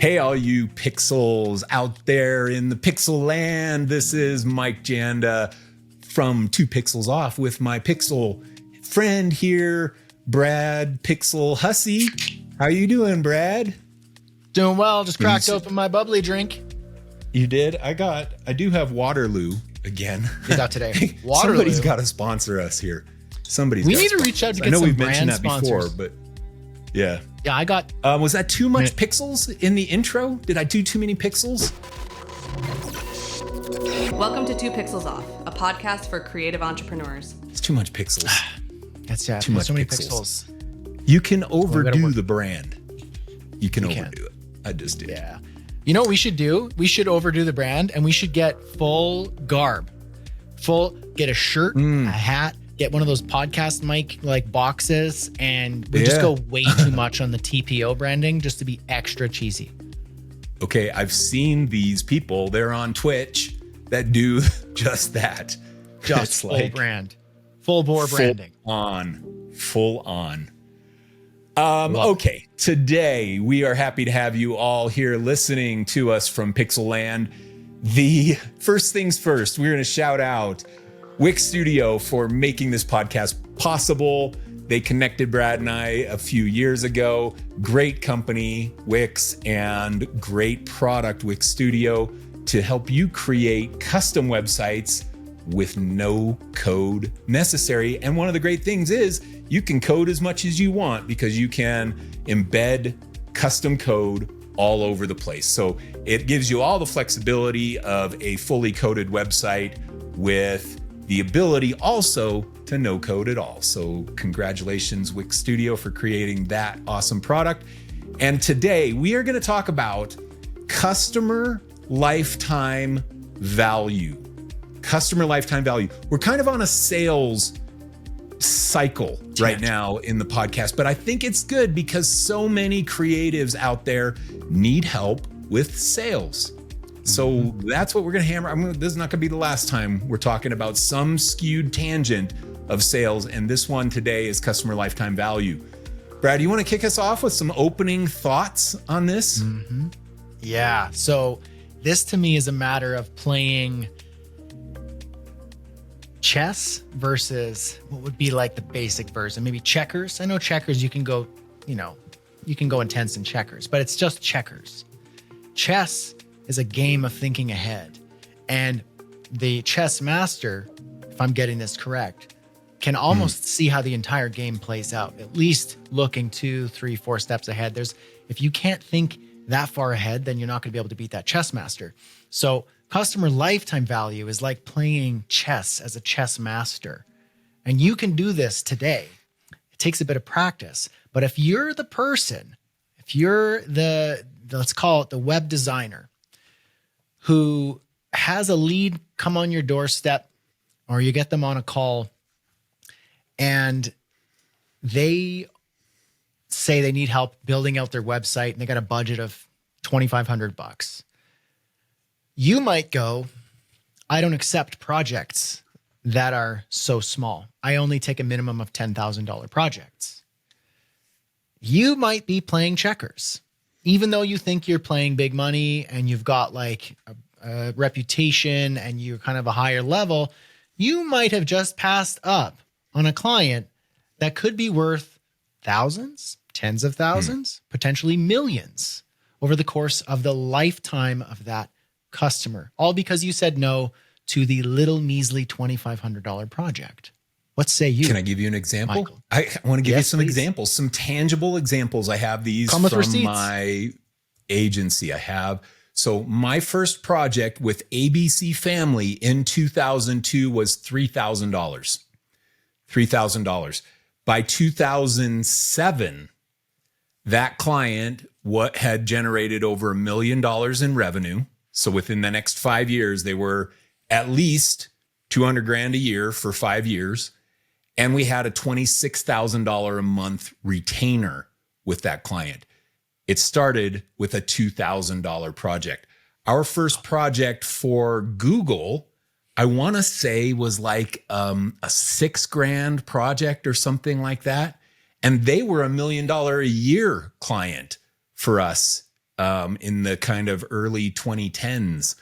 Hey, all you pixels out there in the pixel land. This is Mike Janda from 2 Pixels Off with my pixel friend here, Brad Pixel Hussey. How you doing, Brad? Doing well. Just cracked open my bubbly drink. You did? I do have Waterloo again. You got today. Waterloo. Somebody's got to sponsor us here. We need to reach out to get some brand sponsors. I know we've mentioned that before, but yeah. Yeah, I got... was that too much pixels in the intro? Did I do too many pixels? Welcome to 2 Pixels Off, a podcast for creative entrepreneurs. It's too much pixels. That's too much so many pixels. You can overdo the brand. You can overdo it. I just did. Yeah. You know what we should do? We should overdo the brand and we should get full garb. Get a shirt, a hat, get one of those podcast mic like boxes, and we just go way too much on the TPO branding just to be extra cheesy. Okay, I've seen these people, they're on Twitch, that do just that. Just full brand. Full bore branding. Full on. Okay, today we are happy to have you all here listening to us from Pixel Land. The first things first, we're going to shout out Wix Studio for making this podcast possible. They connected Brad and I a few years ago. Great company, Wix, and great product, Wix Studio, to help you create custom websites with no code necessary. And one of the great things is you can code as much as you want because you can embed custom code all over the place. So it gives you all the flexibility of a fully coded website with the ability also to no code at all. So congratulations, Wix Studio, for creating that awesome product. And today we are going to talk about customer lifetime value. Customer lifetime value. We're kind of on a sales cycle right now in the podcast, but I think it's good because so many creatives out there need help with sales. So that's what we're going to hammer. This is not going to be the last time we're talking about some skewed tangent of sales. And this one today is customer lifetime value. Brad, you want to kick us off with some opening thoughts on this? Mm-hmm. Yeah. So this to me is a matter of playing chess versus what would be like the basic version, maybe checkers. I know checkers, you can go intense in checkers, but it's just checkers. Chess is a game of thinking ahead. And the chess master, if I'm getting this correct, can almost see how the entire game plays out, at least looking 2, 3, 4 steps ahead. If you can't think that far ahead, then you're not going to be able to beat that chess master. So customer lifetime value is like playing chess as a chess master. And you can do this today. It takes a bit of practice. But if you're the person, if you're let's call it the web designer who has a lead come on your doorstep, or you get them on a call and they say they need help building out their website and they got a budget of $2,500. You might go, I don't accept projects that are so small. I only take a minimum of $10,000 projects. You might be playing checkers, even though you think you're playing big money and you've got like a reputation and you're kind of a higher level. You might have just passed up on a client that could be worth thousands, tens of thousands, potentially millions over the course of the lifetime of that customer, all because you said no to the little measly $2,500 project. What say you? Can I give you an example? Michael? I want to give you some please. Examples, some tangible examples. I have these from my agency. So my first project with ABC Family in 2002 was $3,000. $3,000. By 2007, that client had generated over $1 million in revenue. So within the next 5 years, they were at least $200,000 a year for 5 years. And we had a $26,000 a month retainer with that client. It started with a $2,000 project. Our first project for Google, I want to say, was like a $6,000 project or something like that. And they were $1 million a year client for us in the kind of early 2010s.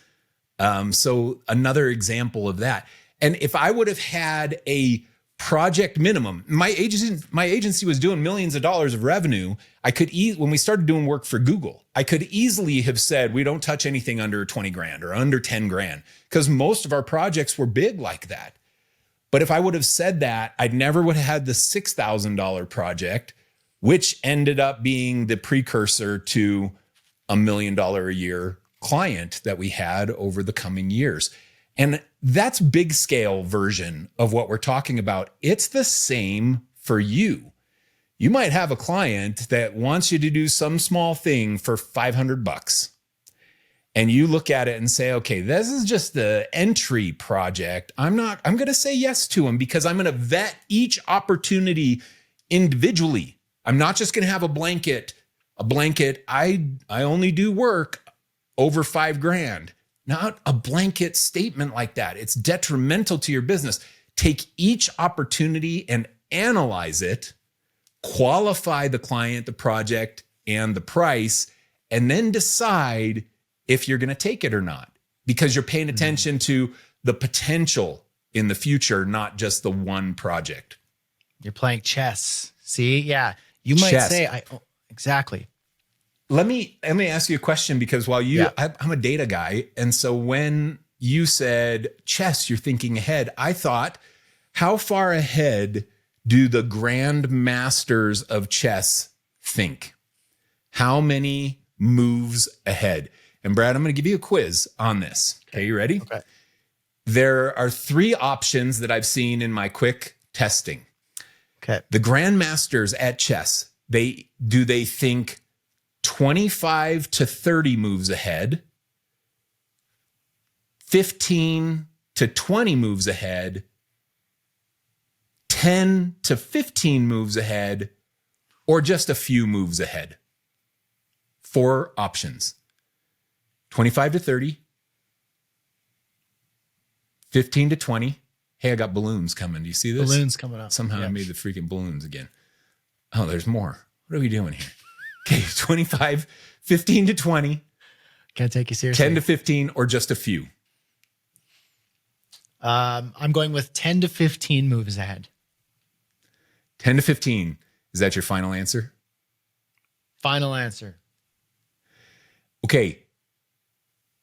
So another example of that. And if I would have had a project minimum, my agency was doing millions of dollars of revenue. I could when we started doing work for Google, I could easily have said, we don't touch anything under 20 grand or under 10 grand, because most of our projects were big like that. But if I would have said that, I'd never would have had the $6,000 project, which ended up being the precursor to $1 million a year client that we had over the coming years. And that's big scale version of what we're talking about. It's the same for you. You might have a client that wants you to do some small thing for $500. And you look at it and say, okay, this is just the entry project. I'm going to say yes to them because I'm going to vet each opportunity individually. I'm not just going to have a blanket. I only do work over $5,000. Not a blanket statement like that. It's detrimental to your business. Take each opportunity and analyze it, qualify the client, the project, and the price, and then decide if you're going to take it or not, because you're paying attention to the potential in the future, not just the one project. You're playing chess. See? Yeah. You might say, exactly. Let me ask you a question, because while I'm a data guy. And so when you said chess, you're thinking ahead. I thought, how far ahead do the grand masters of chess think? How many moves ahead? And Brad, I'm going to give you a quiz on this. Okay, you ready? Okay. There are 3 options that I've seen in my quick testing. Okay. The grandmasters at chess, they think 25 to 30 moves ahead, 15 to 20 moves ahead, 10 to 15 moves ahead, or just a few moves ahead. 4 options. 25 to 30, 15 to 20. Hey, I got balloons coming. Do you see this? Balloons coming up. Somehow I made the freaking balloons again. Oh, there's more. What are we doing here? Okay, 25, 15 to 20. Can't take you seriously. 10 to 15, or just a few. I'm going with 10 to 15 moves ahead. 10 to 15. Is that your final answer? Final answer. Okay.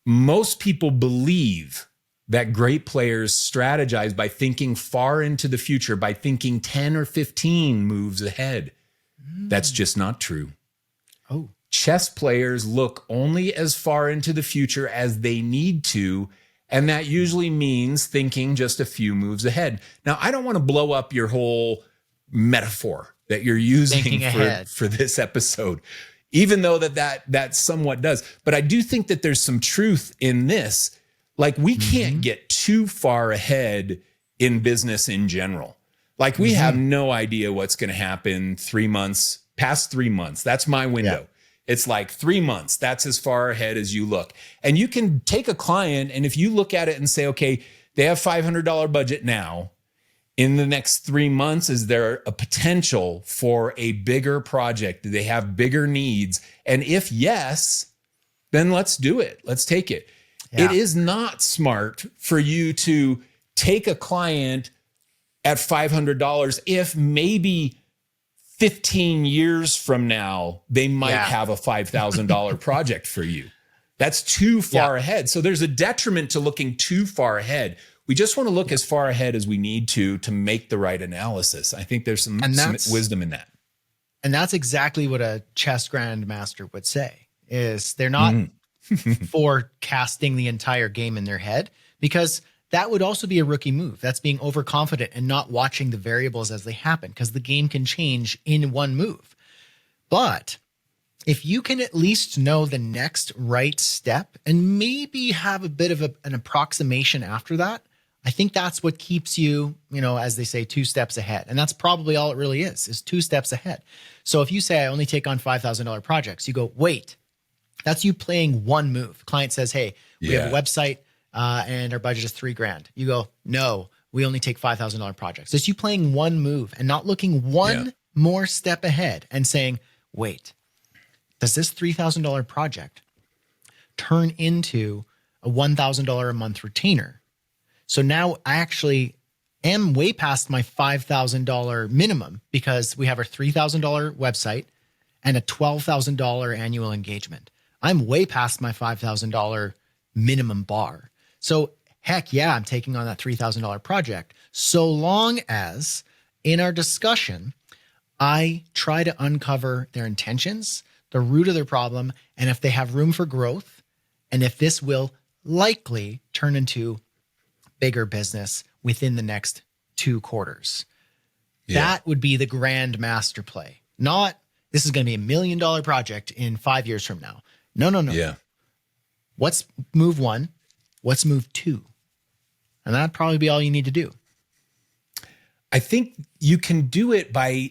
Most people believe that great players strategize by thinking far into the future, by thinking 10 or 15 moves ahead. That's just not true. Oh. Chess players look only as far into the future as they need to, and that usually means thinking just a few moves ahead. Now, I don't want to blow up your whole metaphor that you're using for this episode, even though that somewhat does. But I do think that there's some truth in this. Like, we can't get too far ahead in business in general. Like, we have no idea what's going to happen 3 months, past 3 months. That's my window. Yeah. It's like 3 months. That's as far ahead as you look. And you can take a client, and if you look at it and say, okay, they have $500 budget now. In the next 3 months, is there a potential for a bigger project? Do they have bigger needs? And if yes, then let's do it. Let's take it. Yeah. It is not smart for you to take a client at $500 if maybe 15 years from now, they might have a $5,000 project for you. That's too far ahead. So there's a detriment to looking too far ahead. We just want to look as far ahead as we need to make the right analysis. I think there's some wisdom in that. And that's exactly what a chess grandmaster would say, is they're not forecasting the entire game in their head, because that would also be a rookie move. That's being overconfident and not watching the variables as they happen, because the game can change in one move. But if you can at least know the next right step and maybe have a bit of an approximation after that, I think that's what keeps you, as they say, 2 steps ahead. And that's probably all it really is 2 steps ahead. So if you say, I only take on $5,000 projects, you go, wait, that's you playing one move. Client says, hey, we have a website and our budget is $3,000. You go, no, we only take $5,000 projects. It's you playing one move and not looking one more step ahead and saying, wait, does this $3,000 project turn into a $1,000 a month retainer? So now I actually am way past my $5,000 minimum because we have our $3,000 website and a $12,000 annual engagement. I'm way past my $5,000 minimum bar. So heck yeah, I'm taking on that $3,000 project. So long as in our discussion, I try to uncover their intentions, the root of their problem, and if they have room for growth, and if this will likely turn into bigger business within the next 2 quarters. Yeah. That would be the grand master play. Not, this is going to be $1 million project in 5 years from now. No. Yeah. What's move 1? What's move 2? And that'd probably be all you need to do. I think you can do it by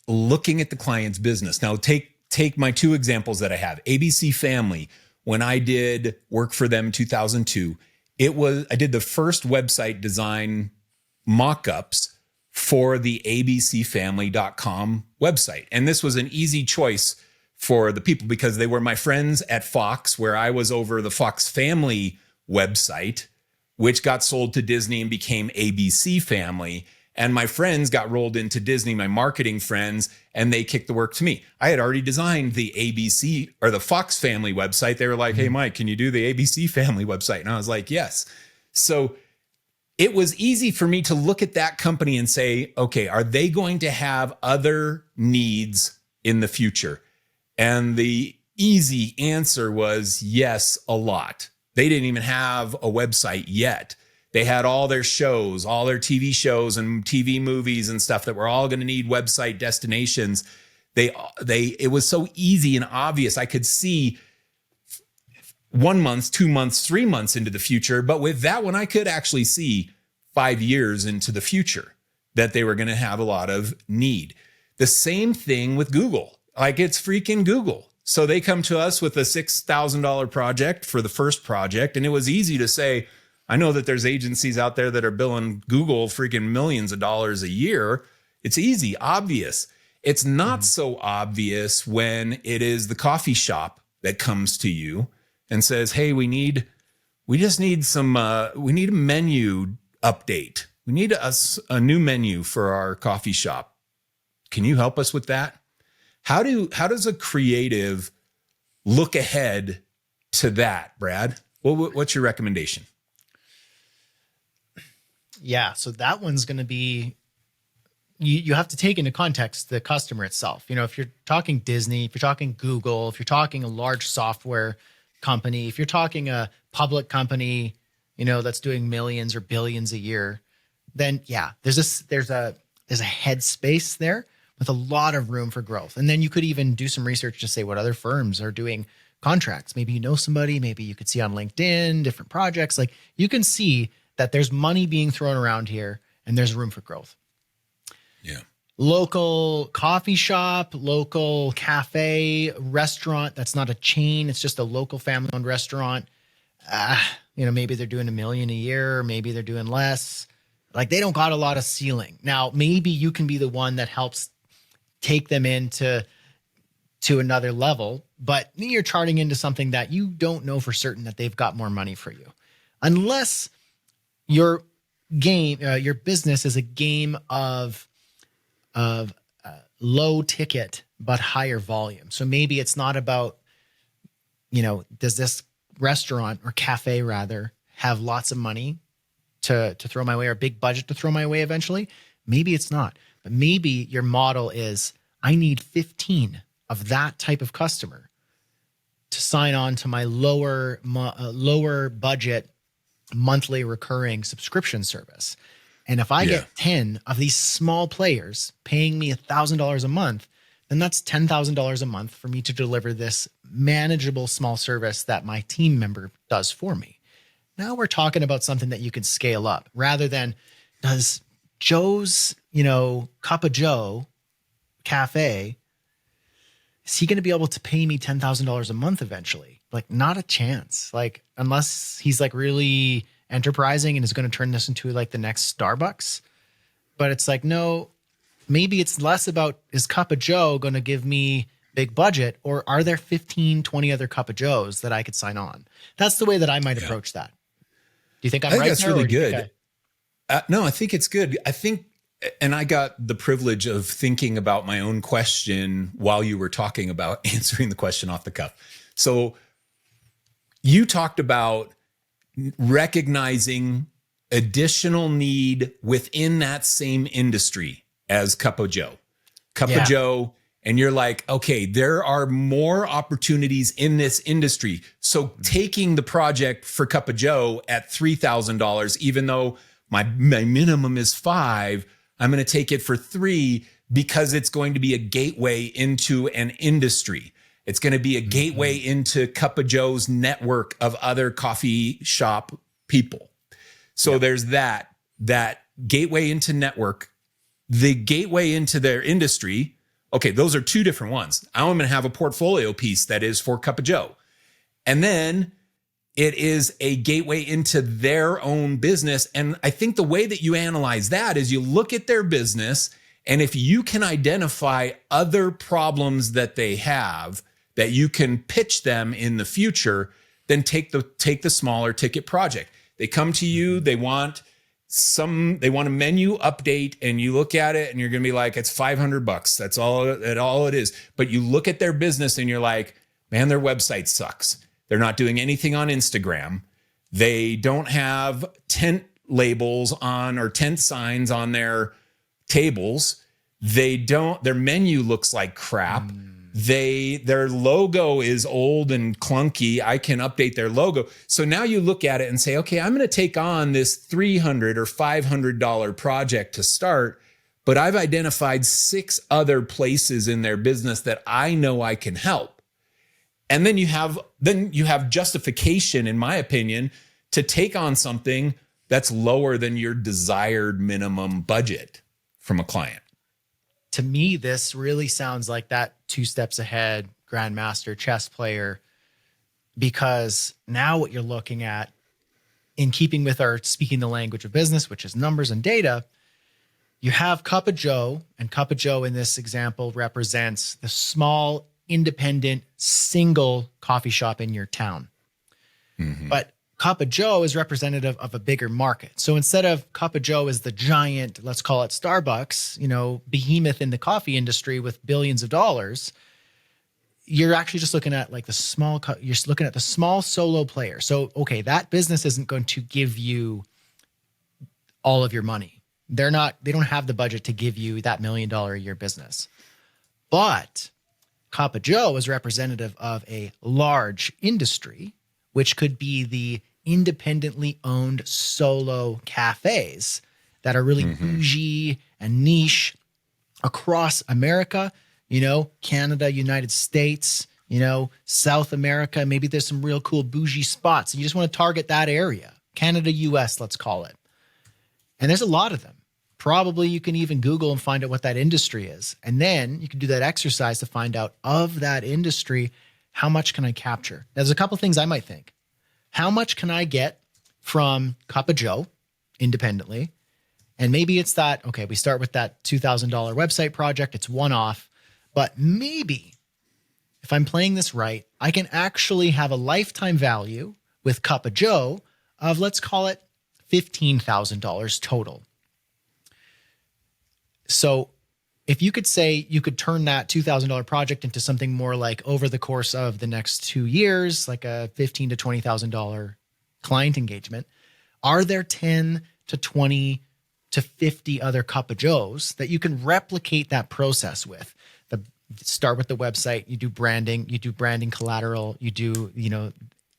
looking at the client's business. Now, take my 2 examples that I have. ABC Family, when I did work for them in 2002, I did the first website design mock-ups for the abcfamily.com website. And this was an easy choice for the people because they were my friends at Fox, where I was over the Fox Family website, which got sold to Disney and became ABC Family. And my friends got rolled into Disney, my marketing friends, and they kicked the work to me. I had already designed the ABC or the Fox Family website. They were like, hey, Mike, can you do the ABC Family website? And I was like, yes. So it was easy for me to look at that company and say, okay, are they going to have other needs in the future? And the easy answer was yes, a lot. They didn't even have a website yet. They had all their shows, all their TV shows and TV movies and stuff that were all going to need website destinations. It was so easy and obvious. I could see 1 month, 2 months, 3 months into the future. But with that one, I could actually see 5 years into the future that they were going to have a lot of need. The same thing with Google. Like, it's freaking Google. So they come to us with a $6,000 project for the first project. And it was easy to say, I know that there's agencies out there that are billing Google freaking millions of dollars a year. It's easy, obvious. It's not so obvious when it is the coffee shop that comes to you and says, hey, we need a menu update. We need a new menu for our coffee shop. Can you help us with that? How does a creative look ahead to that, Brad? What's your recommendation? Yeah, so that one's going to be, you have to take into context the customer itself. You know, if you're talking Disney, if you're talking Google, if you're talking a large software company, if you're talking a public company, you know, that's doing millions or billions a year, then yeah, there's a headspace there with a lot of room for growth. And then you could even do some research to say what other firms are doing contracts. Maybe you know somebody, maybe you could see on LinkedIn, different projects. Like, you can see that there's money being thrown around here and there's room for growth. Yeah. Local coffee shop, local cafe, restaurant. That's not a chain. It's just a local family-owned restaurant. You know, maybe they're doing $1 million a year, maybe they're doing less. Like, they don't got a lot of ceiling. Now, maybe you can be the one that helps take them into another level, but you're charting into something that you don't know for certain that they've got more money for you. Unless your business is a game of low ticket, but higher volume. So maybe it's not about, you know, does this restaurant or cafe rather have lots of money to throw my way, or a big budget to throw my way eventually? Maybe it's not, but maybe your model is, I need 15 of that type of customer to sign on to my lower budget monthly recurring subscription service. And if I get 10 of these small players paying me $1,000 a month, then that's $10,000 a month for me to deliver this manageable small service that my team member does for me. Now we're talking about something that you can scale up, rather than, does Joe's, you know, Cup of Joe cafe, is he going to be able to pay me $10,000 a month eventually? Like, not a chance. Like, unless he's like really enterprising and is going to turn this into like the next Starbucks. But it's like, no, maybe it's less about, is Cup of Joe going to give me big budget, or are there 15, 20 other Cup of Joes that I could sign on? That's the way that I might approach that. Do you think I'm I think right that's there, really or do you good. think No, I think it's good. I think, and I got the privilege of thinking about my own question while you were talking about answering the question off the cuff. So you talked about recognizing additional need within that same industry as Cup of Joe. Cup of Joe, and you're like, okay, there are more opportunities in this industry. So taking the project for Cup of Joe at $3,000, even though my minimum is $5,000, I'm going to take it for $3,000 because it's going to be a gateway into an industry. It's going to be a gateway into Cup of Joe's network of other coffee shop people. So there's that gateway into network, the gateway into their industry. Okay, those are two different ones. I'm going to have a portfolio piece that is for Cup of Joe. And then it is a gateway into their own business. And I think the way that you analyze that is you look at their business, and if you can identify other problems that they have that you can pitch them in the future, then take the smaller ticket project. They come to you, they want a menu update, and you look at it and you're going to be like, it's $500. That's all it is. But you look at their business and you're like, man, their website sucks. They're not doing anything on Instagram. They don't have tent labels on or tent signs on their tables. Their menu looks like crap. Their logo is old and clunky. I can update their logo. So now you look at it and say, okay, I'm going to take on this $300 or $500 project to start, but I've identified 6 other places in their business that I know I can help. And then you have justification, in my opinion, to take on something that's lower than your desired minimum budget from a client. To me, this really sounds like that 2 steps ahead grandmaster chess player, because now what you're looking at, in keeping with our speaking the language of business, which is numbers and data, you have Cup of Joe, and Cup of Joe in this example represents the small, independent, single coffee shop in your town. But Cup of Joe is representative of a bigger market. So instead of Cup of Joe as the giant, let's call it Starbucks, behemoth in the coffee industry with billions of dollars, you're actually just looking at like you're looking at the small solo player. So, okay, that business isn't going to give you all of your money. They don't have the budget to give you that $1 million a year business. But Cup of Joe is representative of a large industry, which could be the independently owned solo cafes that are really bougie and niche across America, Canada, United States, South America. Maybe there's some real cool bougie spots. And you just want to target that area, Canada, US, let's call it. And there's a lot of them. Probably you can even Google and find out what that industry is. And then you can do that exercise to find out of that industry, how much can I capture? There's a couple things I might think. How much can I get from Cup of Joe independently? And maybe it's that, okay, we start with that $2,000 website project. It's one-off. But maybe if I'm playing this right, I can actually have a lifetime value with Cup of Joe of, let's call it $15,000 total. So if you could say you could turn that $2,000 project into something more like over the course of the next 2 years, like a $15,000 to $20,000 client engagement, are there 10 to 20 to 50 other Cup of Joes that you can replicate that process with? Start with the website, you do branding collateral, you do,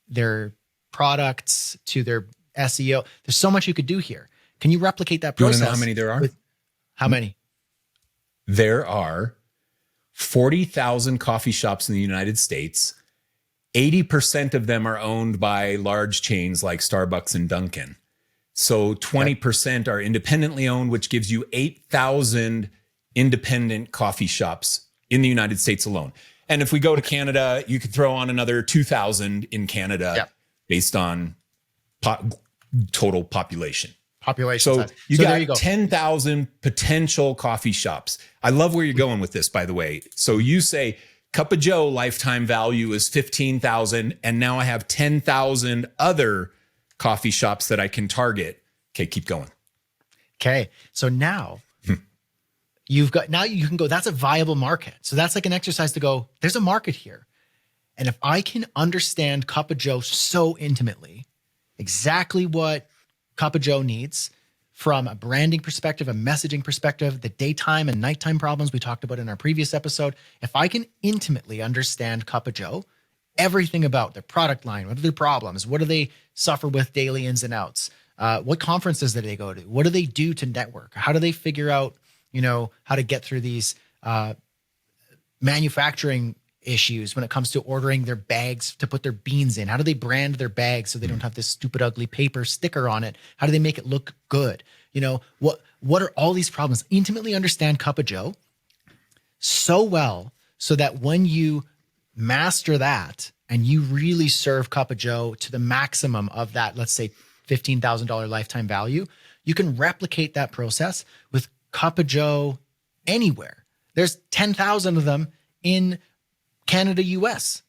their products to their SEO. There's so much you could do here. Can you replicate that process? You want to know how many there are? How many? There are 40,000 coffee shops in the United States. 80% of them are owned by large chains like Starbucks and Dunkin'. So 20% are independently owned, which gives you 8,000 independent coffee shops in the United States alone. And if we go to Canada, you could throw on another 2,000 in Canada based on total population. So you got 10,000 potential coffee shops. I love where you're going with this, by the way. So you say Cup of Joe lifetime value is 15,000, and now I have 10,000 other coffee shops that I can target. Okay, keep going. Okay. So now you can go, that's a viable market. So that's like an exercise to go, there's a market here. And if I can understand Cup of Joe so intimately, exactly what Cup of Joe needs from a branding perspective, a messaging perspective, the daytime and nighttime problems we talked about in our previous episode, if I can intimately understand Cup of Joe, everything about their product line, what are their problems, what do they suffer with daily ins and outs, what conferences do they go to, what do they do to network, how do they figure out, how to get through these manufacturing issues when it comes to ordering their bags to put their beans in, how do they brand their bags so they don't have this stupid ugly paper sticker on it, how do they make it look good, what are all these problems? Intimately understand Cup of Joe so well so that when you master that and you really serve Cup of Joe to the maximum of that, let's say $15,000 lifetime value, you can replicate that process with Cup of Joe anywhere. There's 10,000 of them in Canada, US.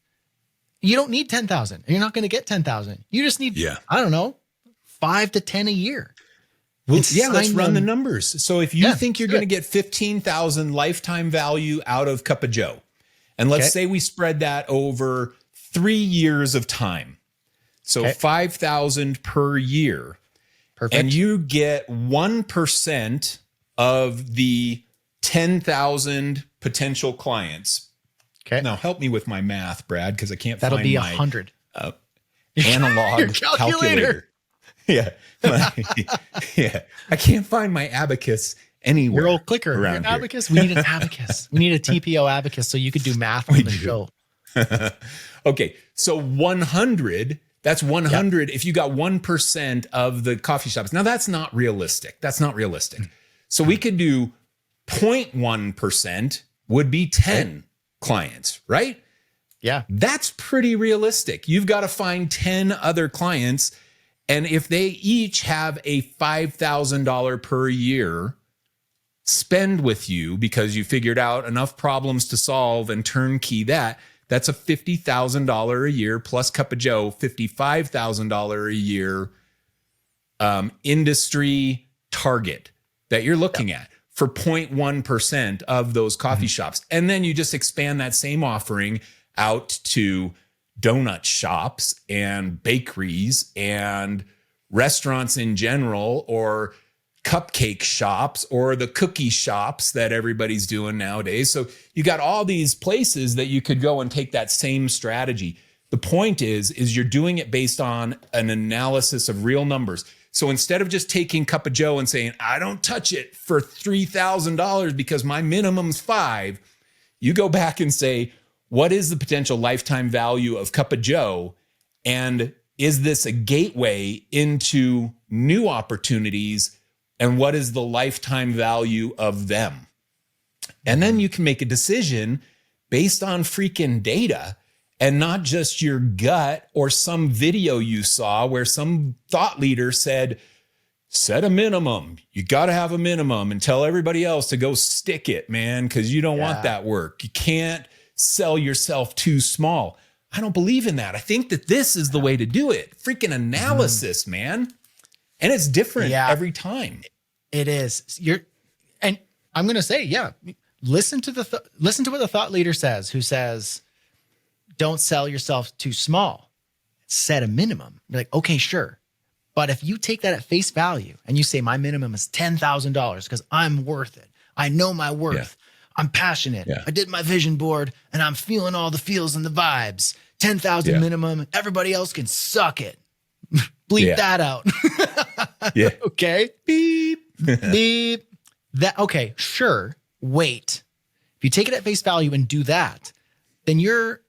You don't need 10,000. You're not going to get 10,000. You just need, I don't know, 5 to 10 a year. Well, let's run the numbers. So if you think you're going to get 15,000 lifetime value out of Cup of Joe, and let's say we spread that over 3 years of time. So 5,000 per year. Perfect. And you get 1% of the 10,000 potential clients. Okay. Now help me with my math, Brad, because I can't That'll find be my 100 analog calculator. Yeah. I can't find my abacus anywhere. Your old clicker. Around Your abacus. We need an abacus. We need a TPO abacus so you could do math on the show. Okay. So 100, that's 100. If you got 1% of the coffee shops. Now that's not realistic. So we could do 0.1% would be 10 clients, right? Yeah. That's pretty realistic. You've got to find 10 other clients. And if they each have a $5,000 per year spend with you because you figured out enough problems to solve and turnkey that's a $50,000 a year plus Cup of Joe, $55,000 a year industry target that you're looking at for 0.1% of those coffee shops. And then you just expand that same offering out to donut shops and bakeries and restaurants in general, or cupcake shops, or the cookie shops that everybody's doing nowadays. So you got all these places that you could go and take that same strategy. The point is you're doing it based on an analysis of real numbers. So instead of just taking Cup of Joe and saying, I don't touch it for $3,000 because my minimum's $5,000, you go back and say, what is the potential lifetime value of Cup of Joe? And is this a gateway into new opportunities? And what is the lifetime value of them? And then you can make a decision based on freaking data and not just your gut or some video you saw where some thought leader said, set a minimum. You got to have a minimum, and tell everybody else to go stick it, man, because you don't want that work. You can't sell yourself too small. I don't believe in that. I think that this is the way to do it. Freaking analysis, man. And it's different every time. It is. And I'm going to say, listen to what the thought leader says, who says, don't sell yourself too small. Set a minimum. You're like, okay, sure. But if you take that at face value and you say my minimum is $10,000 because I'm worth it. I know my worth. I'm passionate. I did my vision board and I'm feeling all the feels and the vibes. 10,000 minimum. Everybody else can suck it. Bleep that out. Okay. Beep. Beep. Okay, sure. Wait. If you take it at face value and do that, then you're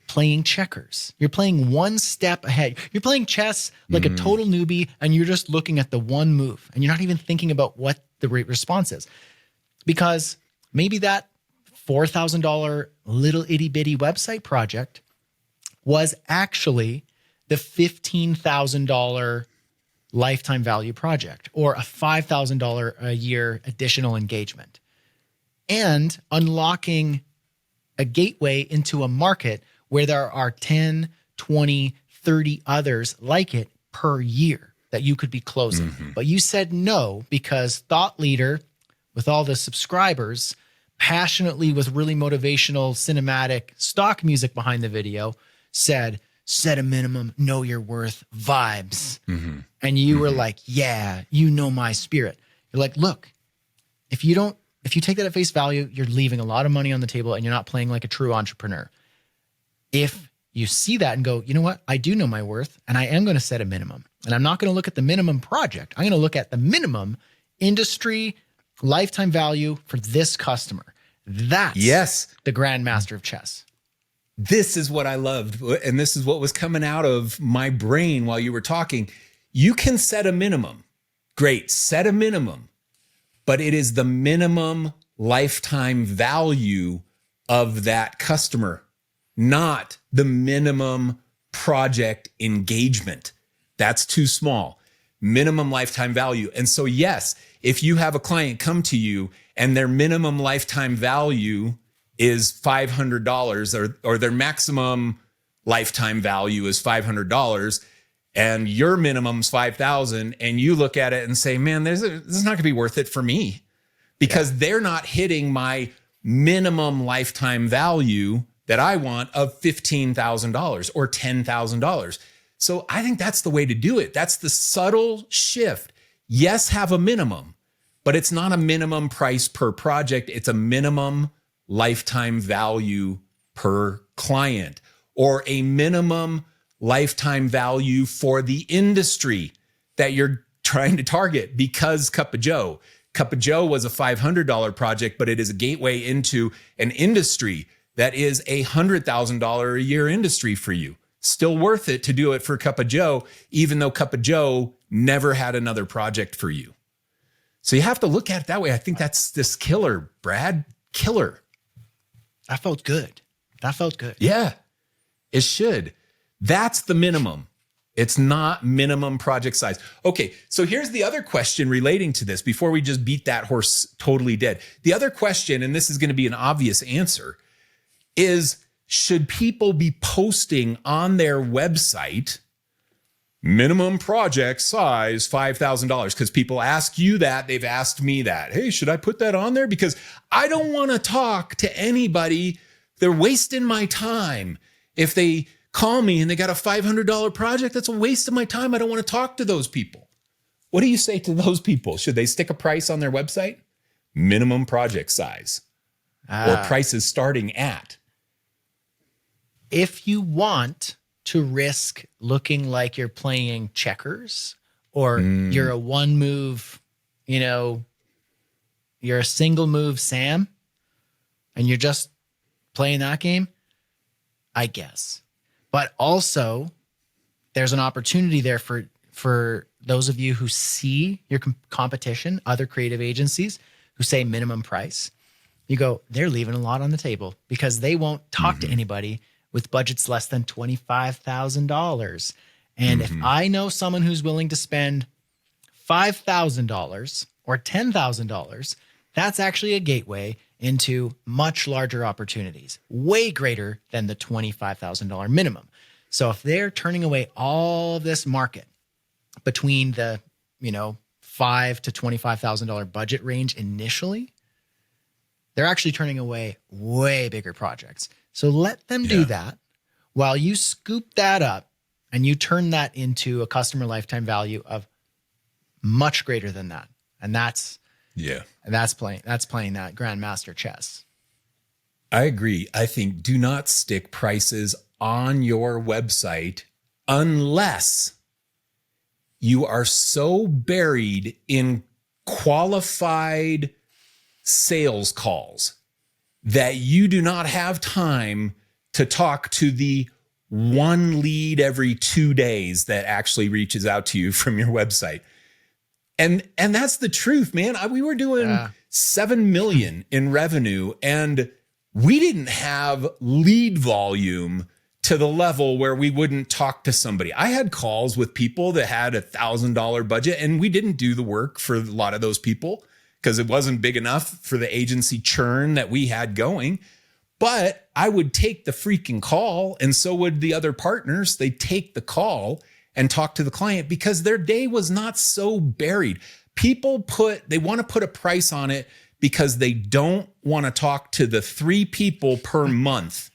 playing checkers. You're playing one step ahead. You're playing chess like a total newbie, and you're just looking at the one move, and you're not even thinking about what the right response is. Because maybe that $4,000 little itty bitty website project was actually the $15,000 lifetime value project, or a $5,000 a year additional engagement. And unlocking a gateway into a market where there are 10, 20, 30 others like it per year that you could be closing. But you said no because thought leader with all the subscribers, passionately with really motivational cinematic stock music behind the video, said, set a minimum, know your worth vibes. And you were like, yeah, you know my spirit. You're like, look, if you take that at face value, you're leaving a lot of money on the table and you're not playing like a true entrepreneur. If you see that and go, you know what, I do know my worth and I am going to set a minimum. And I'm not going to look at the minimum project. I'm going to look at the minimum industry lifetime value for this customer. That's the grandmaster of chess. This is what I loved. And this is what was coming out of my brain while you were talking. You can set a minimum. Great, set a minimum. But it is the minimum lifetime value of that customer, not the minimum project engagement. That's too small. Minimum lifetime value. And so, yes, if you have a client come to you and their minimum lifetime value is $500 or their maximum lifetime value is $500 and your minimum's $5,000 and you look at it and say, man, this is not gonna be worth it for me because they're not hitting my minimum lifetime value that I want of $15,000 or $10,000. So I think that's the way to do it. That's the subtle shift. Yes, have a minimum, but it's not a minimum price per project. It's a minimum lifetime value per client or a minimum lifetime value for the industry that you're trying to target. Because Cup of Joe was a $500 project, but it is a gateway into an industry that is a $100,000 a year industry for you. Still worth it to do it for Cup of Joe, even though Cup of Joe never had another project for you. So you have to look at it that way. I think that's this killer, Brad. Killer. That felt good. Yeah, it should. That's the minimum. It's not minimum project size. Okay, so here's the other question relating to this before we just beat that horse totally dead. The other question, and this is going to be an obvious answer, is should people be posting on their website minimum project size $5,000? Because people ask you that. They've asked me that. Hey, should I put that on there? Because I don't want to talk to anybody. They're wasting my time. If they call me and they got a $500 project, that's a waste of my time. I don't want to talk to those people. What do you say to those people? Should they stick a price on their website? Minimum project size or prices starting at? If you want to risk looking like you're playing checkers or you're a one move, you're a single move Sam and you're just playing that game, I guess. But also there's an opportunity there for those of you who see your competition, other creative agencies who say minimum price. You go, they're leaving a lot on the table because they won't talk to anybody with budgets less than $25,000. And if I know someone who's willing to spend $5,000 or $10,000, that's actually a gateway into much larger opportunities, way greater than the $25,000 minimum. So if they're turning away all of this market between the, $5,000 to $25,000 budget range initially, they're actually turning away way bigger projects. So let them do that while you scoop that up and you turn that into a customer lifetime value of much greater than that. And that's playing that grandmaster chess. I agree. I think do not stick prices on your website unless you are so buried in qualified sales calls that you do not have time to talk to the one lead every 2 days that actually reaches out to you from your website. And that's the truth, man. We were doing 7 million in revenue and we didn't have lead volume to the level where we wouldn't talk to somebody. I had calls with people that had $1,000 budget and we didn't do the work for a lot of those people because it wasn't big enough for the agency churn that we had going. But I would take the freaking call, and so would the other partners. They take the call and talk to the client because their day was not so buried. They want to put a price on it because they don't want to talk to the 3 people per month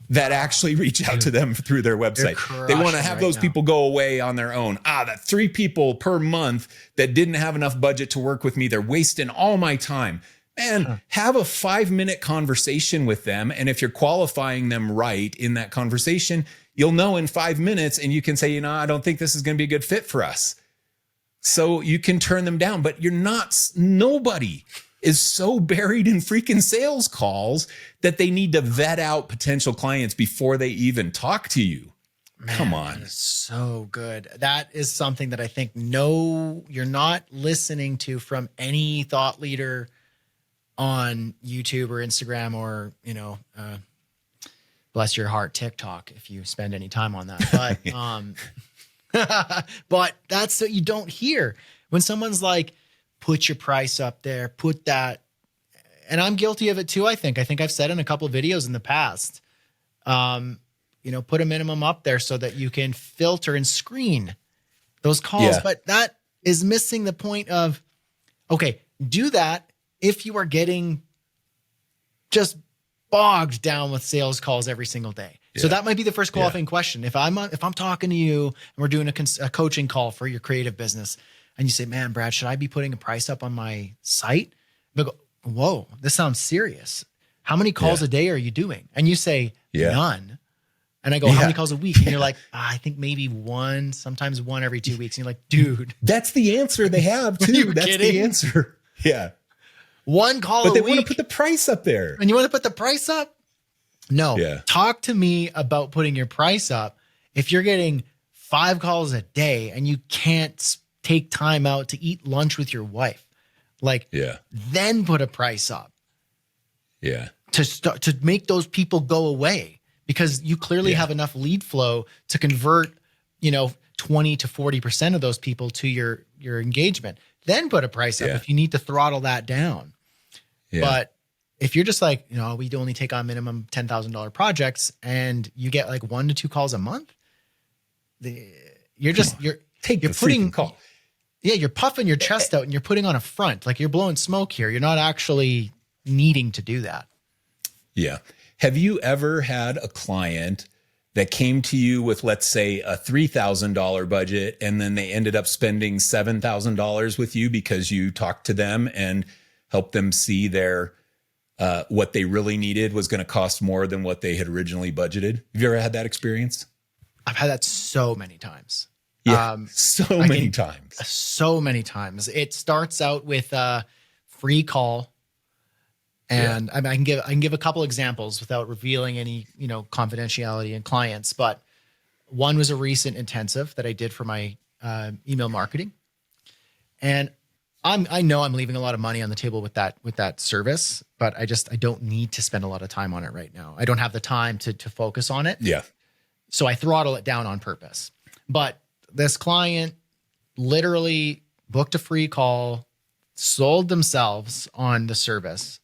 that actually reach out to them through their website. They want to have those people go away on their own. That 3 people per month that didn't have enough budget to work with me. They're wasting all my time. Man, have a 5-minute conversation with them. And if you're qualifying them right in that conversation, you'll know in 5 minutes and you can say, I don't think this is going to be a good fit for us. So you can turn them down, but nobody is so buried in freaking sales calls that they need to vet out potential clients before they even talk to you. Man, come on. That is so good. That is something that I think you're not listening to from any thought leader on YouTube or Instagram or, bless your heart, TikTok, if you spend any time on that. But, but that's what you don't hear when someone's like, put your price up there, put that. And I'm guilty of it too. I think I've said in a couple of videos in the past, put a minimum up there so that you can filter and screen those calls. Yeah. But that is missing the point of, okay, do that if you are getting just bogged down with sales calls every single day. Yeah. So that might be the first qualifying question. If I'm talking to you and we're doing a coaching call for your creative business and you say, man, Brad, should I be putting a price up on my site? I go, whoa, this sounds serious. How many calls a day are you doing? And you say, none. And I go, how many calls a week? And you're like, I think maybe one, sometimes one every 2 weeks. And you're like, dude. That's the answer they have too. That's kidding? The answer. Yeah. One call a week. But they want to put the price up there. And you want to put the price up? No. Yeah. Talk to me about putting your price up. If you're getting 5 calls a day and you can't take time out to eat lunch with your wife, then put a price up. Yeah. To make those people go away because you clearly have enough lead flow to convert, 20 to 40% of those people to your engagement. Then put a price up if you need to throttle that down. Yeah. But if you're just like, we only take on minimum $10,000 projects and you get like 1 to 2 calls a month, you're putting call. Yeah, you're puffing your chest out and you're putting on a front. Like you're blowing smoke here. You're not actually needing to do that. Yeah. Have you ever had a client that came to you with, let's say, a $3,000 budget, and then they ended up spending $7,000 with you because you talked to them and helped them see what they really needed was going to cost more than what they had originally budgeted? Have you ever had that experience? I've had that so many times. Yeah, so many times. So many times. It starts out with a free call. And I can give a couple examples without revealing any, confidentiality in clients. But one was a recent intensive that I did for my email marketing. And I know I'm leaving a lot of money on the table with that service, but I don't need to spend a lot of time on it right now. I don't have the time to focus on it. Yeah. So I throttle it down on purpose. But this client literally booked a free call, sold themselves on the service,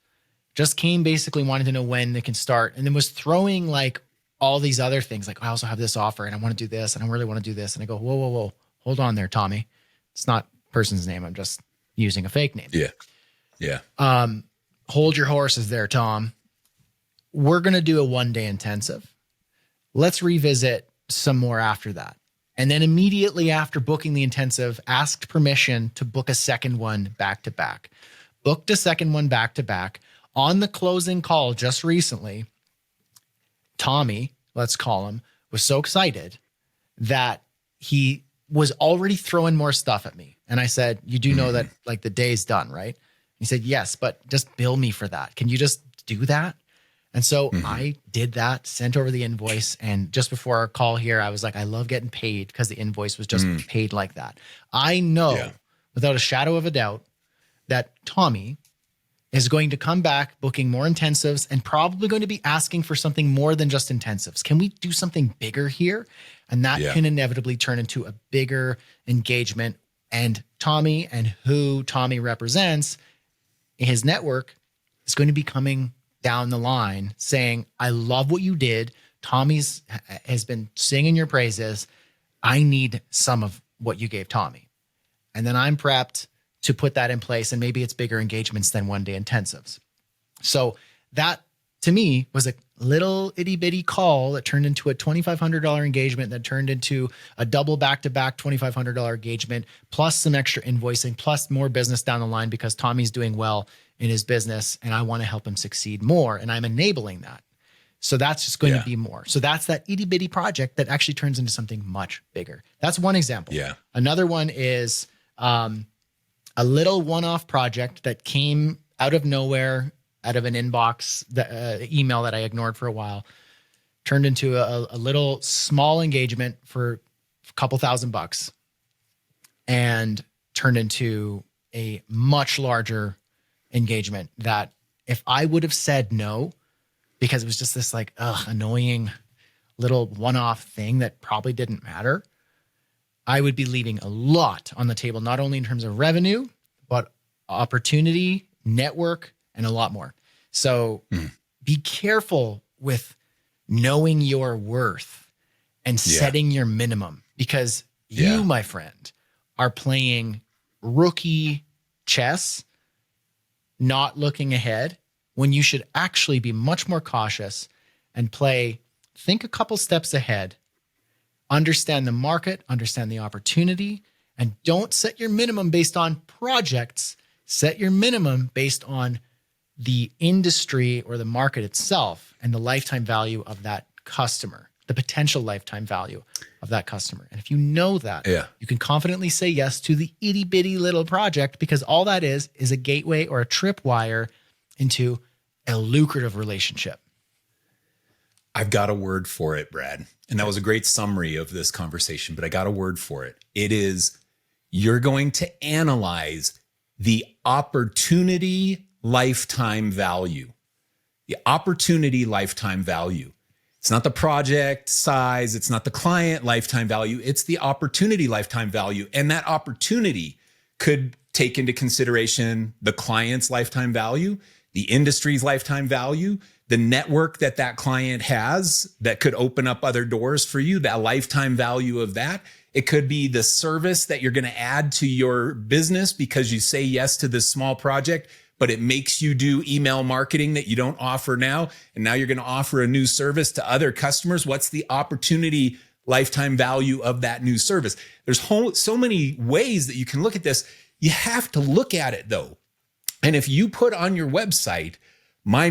just came basically wanting to know when they can start, and then was throwing like all these other things. Like, I also have this offer and I want to do this and I really want to do this. And I go, whoa. Hold on there, Tommy. It's not person's name. I'm just using a fake name. Yeah. Yeah. Hold your horses there, Tom. We're going to do a 1-day intensive. Let's revisit some more after that. And then immediately after booking the intensive, asked permission to book a second one back to back. Booked a second one back to back. On the closing call just recently, Tommy, let's call him, was so excited that he was already throwing more stuff at me. And I said, you do know that like the day's done, right? He said, yes, but just bill me for that. Can you just do that? And so I did that, sent over the invoice. And just before our call here, I was like, I love getting paid because the invoice was just paid like that. I know without a shadow of a doubt that Tommy is going to come back booking more intensives and probably going to be asking for something more than just intensives. Can we do something bigger here? And that can inevitably turn into a bigger engagement. And Tommy and who Tommy represents, his network is going to be coming down the line saying, I love what you did. Tommy's has been singing your praises. I need some of what you gave Tommy. And then I'm prepped to put that in place. And maybe it's bigger engagements than one day intensives. So that to me was a little itty bitty call that turned into a $2,500 engagement that turned into a double back-to-back $2,500 engagement, plus some extra invoicing, plus more business down the line because Tommy's doing well in his business and I want to help him succeed more. And I'm enabling that. So that's just going to be more. So that's that itty bitty project that actually turns into something much bigger. That's one example. Yeah. Another one is a little one-off project that came out of nowhere, out of an inbox, the email that I ignored for a while, turned into a little small engagement for a couple $1,000 and turned into a much larger engagement that if I would have said no, because it was just this like annoying little one-off thing that probably didn't matter, I would be leaving a lot on the table, not only in terms of revenue, but opportunity, network, and a lot more. So be careful with knowing your worth and setting your minimum, because you, my friend, are playing rookie chess, not looking ahead, when you should actually be much more cautious and think a couple steps ahead, understand the market, understand the opportunity, and don't set your minimum based on projects. Set your minimum based on the industry or the market itself and the lifetime value of that customer, the potential lifetime value of that customer. And if you know that, you can confidently say yes to the itty bitty little project, because all that is a gateway or a tripwire into a lucrative relationship. I've got a word for it, Brad. And that was a great summary of this conversation, but I got a word for it. It is, you're going to analyze the opportunity lifetime value. The opportunity lifetime value. It's not the project size. It's not the client lifetime value. It's the opportunity lifetime value. And that opportunity could take into consideration the client's lifetime value, the industry's lifetime value, the network that that client has that could open up other doors for you, that lifetime value of that. It could be the service that you're going to add to your business because you say yes to this small project, but it makes you do email marketing that you don't offer now. And now you're going to offer a new service to other customers. What's the opportunity lifetime value of that new service? There's so many ways that you can look at this. You have to look at it though. And if you put on your website, my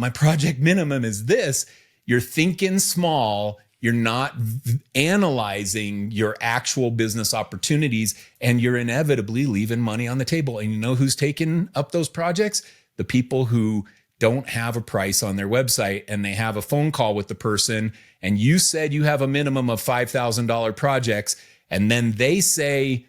project minimum is this, you're thinking small, you're not analyzing your actual business opportunities, and you're inevitably leaving money on the table. And you know who's taking up those projects? The people who don't have a price on their website and they have a phone call with the person, and you said you have a minimum of $5,000 projects, and then they say,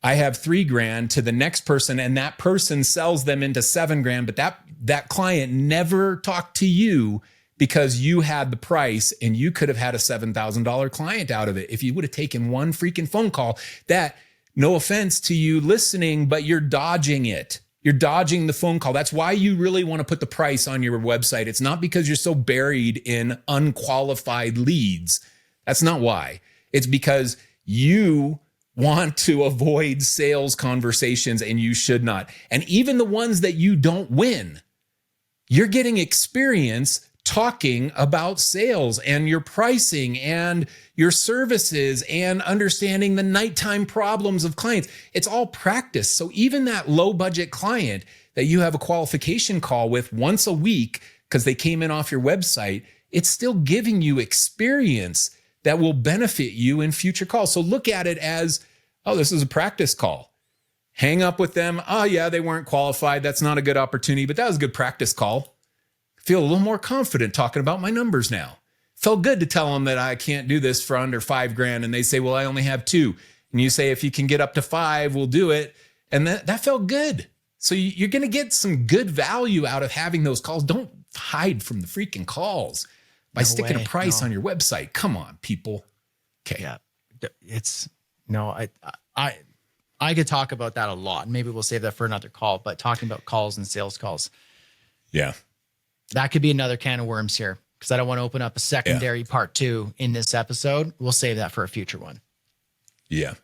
I have $3,000 to the next person, and that person sells them into $7,000, but that client never talked to you because you had the price, and you could have had a $7,000 client out of it if you would have taken one freaking phone call. That, no offense to you listening, but you're dodging it. You're dodging the phone call. That's why you really want to put the price on your website. It's not because you're so buried in unqualified leads. That's not why. It's because you want to avoid sales conversations, and you should not. And even the ones that you don't win, you're getting experience talking about sales and your pricing and your services and understanding the nighttime problems of clients. It's all practice. So even that low budget client that you have a qualification call with once a week because they came in off your website, it's still giving you experience that will benefit you in future calls. So look at it as, oh, this is a practice call. Hang up with them. Oh yeah, they weren't qualified. That's not a good opportunity, but that was a good practice call. Feel a little more confident talking about my numbers now. Felt good to tell them that I can't do this for under $5,000. And they say, well, I only have 2. And you say, if you can get up to 5, we'll do it. And that felt good. So you're going to get some good value out of having those calls. Don't hide from the freaking calls by sticking a price on your website. Come on, people. Okay. Yeah. I could talk about that a lot. Maybe we'll save that for another call, but talking about calls and sales calls. Yeah. That could be another can of worms here, because I don't want to open up a secondary part 2 in this episode. We'll save that for a future one. Yeah.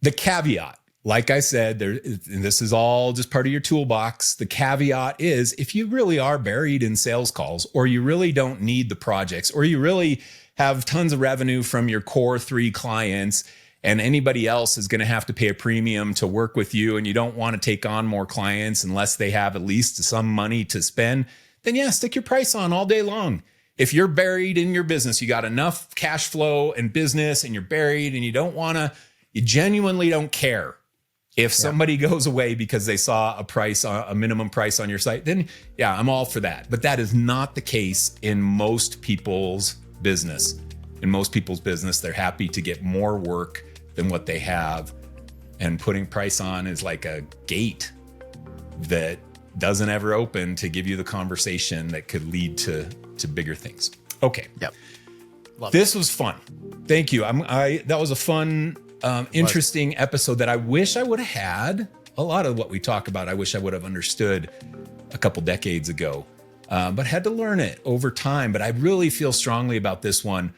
The caveat, like I said, and this is all just part of your toolbox. The caveat is if you really are buried in sales calls, or you really don't need the projects, or you really have tons of revenue from your core 3 clients, and anybody else is going to have to pay a premium to work with you, and you don't want to take on more clients unless they have at least some money to spend, then yeah, stick your price on all day long. If you're buried in your business, you got enough cash flow and business, and you're buried and you genuinely don't care if somebody goes away because they saw a minimum price on your site, then yeah, I'm all for that. But that is not the case in most people's business. In most people's business, they're happy to get more work than what they have. And putting price on is like a gate that doesn't ever open to give you the conversation that could lead to bigger things. Okay. Yep. This was fun. Thank you. That was a fun, interesting episode that I wish I would have had. A lot of what we talk about, I wish I would have understood a couple decades ago, but had to learn it over time. But I really feel strongly about this one.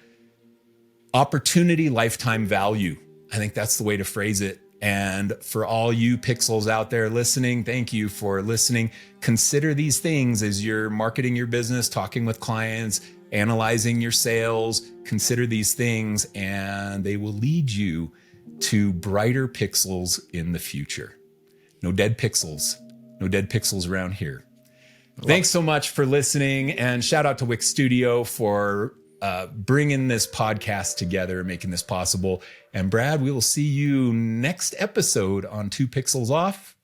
Opportunity, lifetime value. I think that's the way to phrase it. And for all you pixels out there listening, thank you for listening. Consider these things as you're marketing your business, talking with clients, analyzing your sales. Consider these things, and they will lead you to brighter pixels in the future. No dead pixels. No dead pixels around here. Thanks so much for listening, and shout out to Wix Studio for bringing this podcast together and making this possible. And Brad, we will see you next episode on 2 Pixels Off.